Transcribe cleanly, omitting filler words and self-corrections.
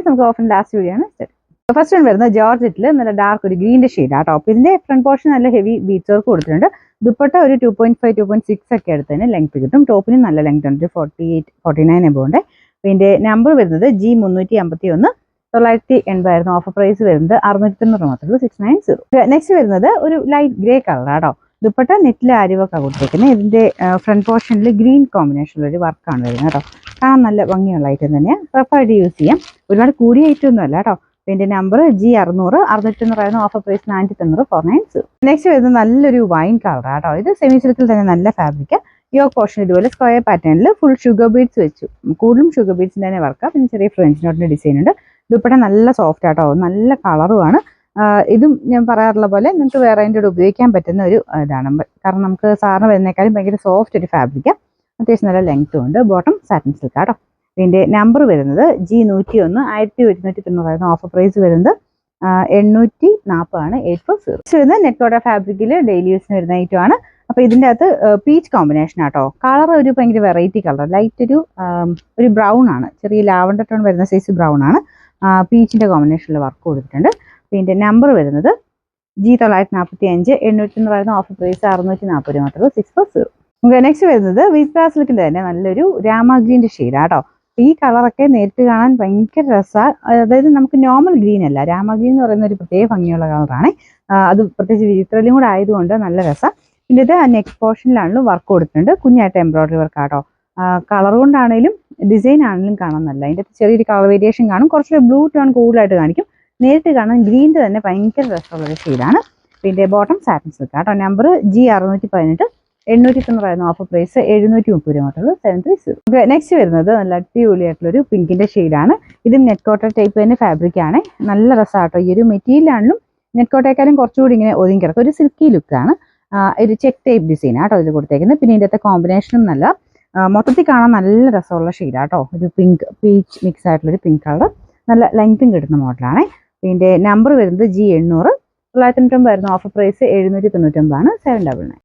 നമുക്ക് ഓഫറിന്റെ last video ആണ്. First one വരുന്നത് ജോർജറ്റിൽ നല്ല ഡാർക്ക് ഒരു ഗ്രീൻ്റെ ഷെയ്ഡാണ് ടോപ്പ്. ഇതിന്റെ ഫ്രണ്ട് പോർഷൻ നല്ല ഹെവി ബീച്ച് വർക്ക് കൊടുത്തിട്ടുണ്ട്. ദുപ്പട്ട ഒരു 2.5 2.6 ഒക്കെ എടുത്തതിന് ലെങ്ത് കിട്ടും. ടോപ്പിന് നല്ല ലെങ്ത് ഉണ്ട്, 48 49 എബോ ഉണ്ട്. ഇതിന്റെ നമ്പർ വരുന്നത് G351 980 ആയിരുന്നു. ഓഫർ പ്രൈസ് വരുന്നത് 690 മാത്രമേ 690. നെക്സ്റ്റ് വരുന്നത് ഒരു ലൈറ്റ് ഗ്രേ കളറാട്ടോ. ദുപ്പട്ട നെറ്റിൽ ആര്യവൊക്കെ കൊടുത്തേക്കുന്നത്. ഇതിന്റെ ഫ്രണ്ട് പോർഷനിൽ ഗ്രീൻ കോമ്പിനേഷനിൽ ഒരു വർക്കാണ് വരുന്നത് കേട്ടോ. കാണാൻ നല്ല ഭംഗിയുള്ള ഐറ്റം തന്നെയാണ്. റഫായിട്ട് യൂസ് ചെയ്യാം. ഒരുപാട് കൂടിയ ഐറ്റം ഒന്നും അല്ല കേട്ടോ. ഇതിന്റെ നമ്പർ G600 690 ആയിരുന്നു. Offer price 990 490. നെക്സ്റ്റ് വരുന്നത് നല്ലൊരു വൈൻ കളർ കേട്ടോ. ഇത് സെമി സിൽക്കിൽ തന്നെ നല്ല ഫാബ്രിക്. യോക്ക് പോർഷൻ ഇതുപോലെ സ്ക്വയർ പാറ്റേണിൽ ഫുൾ ഷുഗർ ബീഡ്സ് വെച്ചു. കൂടുതലും ഷുഗർ ബീഡ്സിന്റെ തന്നെ വർക്കാണ്. പിന്നെ ചെറിയ ഫ്രഞ്ച് നോട്ടിന്റെ ഡിസൈൻ ഉണ്ട്. ദുപ്പട്ട നല്ല സോഫ്റ്റ് ആട്ടോ, നല്ല കളറുമാണ്. ഇതും ഞാൻ പറയാറുള്ള പോലെ നിങ്ങൾക്ക് വേറെ അതിൻ്റെ കൂടെ ഉപയോഗിക്കാൻ പറ്റുന്ന ഒരു ഇതാണ്. കാരണം നമുക്ക് സാറിന് വരുന്നേക്കാളും ഭയങ്കര സോഫ്റ്റ് ഒരു ഫാബ്രിക്കാണ്. അത്യാവശ്യം നല്ല ലെങ്ത്തും ഉണ്ട്. ബോട്ടം സാറ്റിൻ സിൽക്ക് ആട്ടോ. ഇതിന്റെ നമ്പർ വരുന്നത് G101 1190 ആയിരുന്നു. ഓഫർ പ്രൈസ് വരുന്നത് 840 ആണ്. 840 വരുന്നത് നെറ്റോഡ ഫാബ്രിക്കിൽ ഡെയിലി യൂസിന് വരുന്ന ഐറ്റം ആണ്. അപ്പൊ ഇതിന്റെ അകത്ത് പീച്ച് കോമ്പിനേഷൻ ആട്ടോ. കളർ ഒരു ഭയങ്കര വെറൈറ്റി കളർ, ലൈറ്റ് ഒരു ബ്രൗൺ ആണ്, ചെറിയ ലാവണ്ടർ ടോൺ വരുന്ന സൈസ് ബ്രൗൺ ആണ്. പീച്ചിന്റെ കോമ്പിനേഷനിൽ വർക്ക് കൊടുത്തിട്ടുണ്ട്. ഇതിന്റെ നമ്പർ വരുന്നത് G945 890 ആയിരുന്നു. ഓഫർ പ്രൈസ് 640 മാത്രമേ 640. നെക്സ്റ്റ് വരുന്നത് വിസ്പ സിൽക്കിന്റെ തന്നെ നല്ലൊരു രാമഗ്രീൻ്റെ ഷെയ്ഡാട്ടോ. ഈ കളറൊക്കെ നേരിട്ട് കാണാൻ ഭയങ്കര രസമാണ്. അതായത് നമുക്ക് നോർമൽ ഗ്രീൻ അല്ല, രാമഗ്രീൻ എന്ന് പറയുന്ന ഒരു പ്രത്യേക ഭംഗിയുള്ള കളറാണ്. അത് പ്രത്യേകിച്ച് വിചിത്രയിലും കൂടെ ആയതുകൊണ്ട് നല്ല രസം. പിന്നെ ഇത് നെക്സ്റ്റ് പോർഷനിലാണെങ്കിലും വർക്ക് കൊടുത്തിട്ടുണ്ട്. കുഞ്ഞായിട്ട് എംബ്രോയിഡറി വർക്ക് ആട്ടോ. കളർ കൊണ്ടാണേലും ഡിസൈൻ ആണെങ്കിലും കാണാൻ നല്ല. അതിൻ്റെ ചെറിയൊരു കളർ വേരിയേഷൻ കാണും. കുറച്ചൊരു ബ്ലൂ ടോൺ കൂടുതലായിട്ട് കാണിക്കും. നേരിട്ട് കാണാൻ ഗ്രീൻ്റെ തന്നെ ഭയങ്കര രസമുള്ളൊരു ഷെയ്ഡാണ്. പിന്നെ ബോട്ടം സാറ്റിൻ സിൽക്ക് ആട്ടോ. നമ്പർ G618 890 ആയിരുന്നു. ഓഫർ പ്രൈസ് 730 മാത്രമേ 730. നെക്സ്റ്റ് വരുന്നത് നല്ല അടിപൊളിയായിട്ടുള്ളൊരു പിങ്കിന്റെ ഷെയ്ഡാണ്. ഇതും നെറ്റ് കോട്ട ടൈപ്പ് തന്നെ ഫാബ്രിക് ആണ്. നല്ല രസമാട്ടോ. ഈ ഒരു മെറ്റീരിയലാണെങ്കിലും നെറ്റ് കോട്ടയെക്കാളും കുറച്ചുകൂടി ഇങ്ങനെ ഒതുങ്ങി കിടക്കും. ഒരു സിൽക്കി ലുക്കാണ്. ഒരു ചെക്ക് ടൈപ്പ് ഡിസൈൻ ആട്ടോ ഇത് കൊടുത്തേക്കുന്നത്. പിന്നെ ഇതിൻ്റെ കോമ്പിനേഷനും നല്ല മൊത്തത്തിൽ കാണാൻ നല്ല രസമുള്ള ഷെയ്ഡാട്ടോ. ഒരു പിങ്ക് പീച്ച് മിക്സ് ആയിട്ടുള്ളൊരു പിങ്ക് കളർ, നല്ല ലെങ്ത്തും കിട്ടുന്ന മോഡലാണ്. ഇതിന്റെ നമ്പർ വരുന്നത് G800 990 ആയിരുന്നു. ഓഫർ പ്രൈസ് 799 ആണ്. 799.